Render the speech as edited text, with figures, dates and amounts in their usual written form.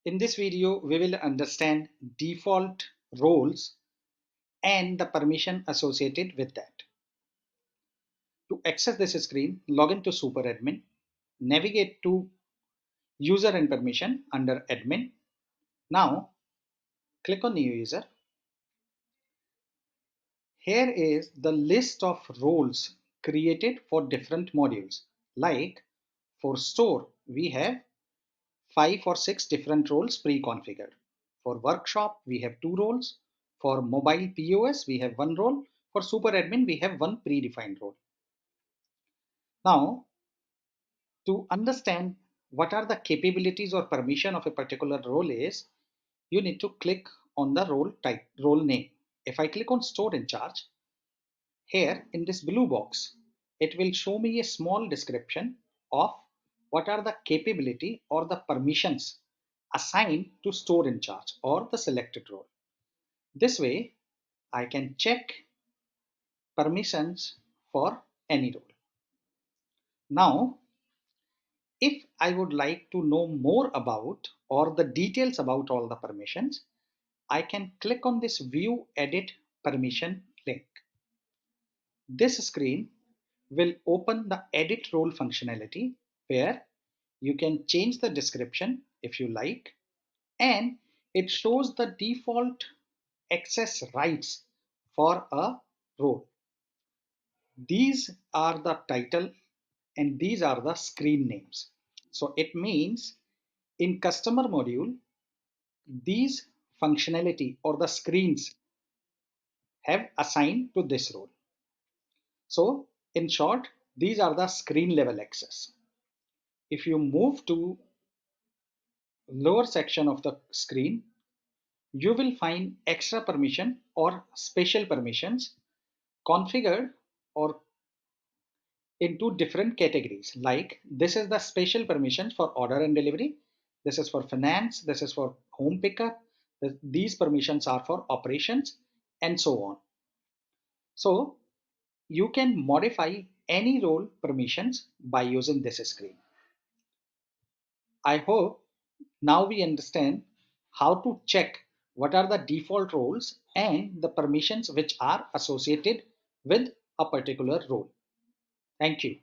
In this video, we will understand default roles and the permission associated with that. To access this screen, log into Super Admin, navigate to User and Permission under Admin. Now, click on New User. Here is the list of roles created for different modules. Like for store, we have 5 or 6 different roles pre-configured. For workshop, we have 2 roles. For mobile POS, we have 1 role. For super admin, we have 1 predefined role. Now, to understand what are the capabilities or permission of a particular role is, you need to click on the role type, role name. If I click on store in charge, here in this blue box, it will show me a small description of what are the capability or the permissions assigned to store in charge or the selected role. This way, I can check permissions for any role. Now, if I would like to know more about or the details about all the permissions, I can click on this View Edit Permission link. This screen will open the Edit Role functionality where you can change the description if you like, and it shows the default access rights for a role. These are the title and these are the screen names. So it means in customer module, these functionality or the screens have assigned to this role. So in short, these are the screen level access. If you move to lower section of the screen, you will find extra permission or special permissions configured or into different categories. Like this is the special permissions for order and delivery. This is for finance. This is for home pickup. These permissions are for operations and so on. So you can modify any role permissions by using this screen. I hope now we understand how to check what are the default roles and the permissions which are associated with a particular role. Thank you.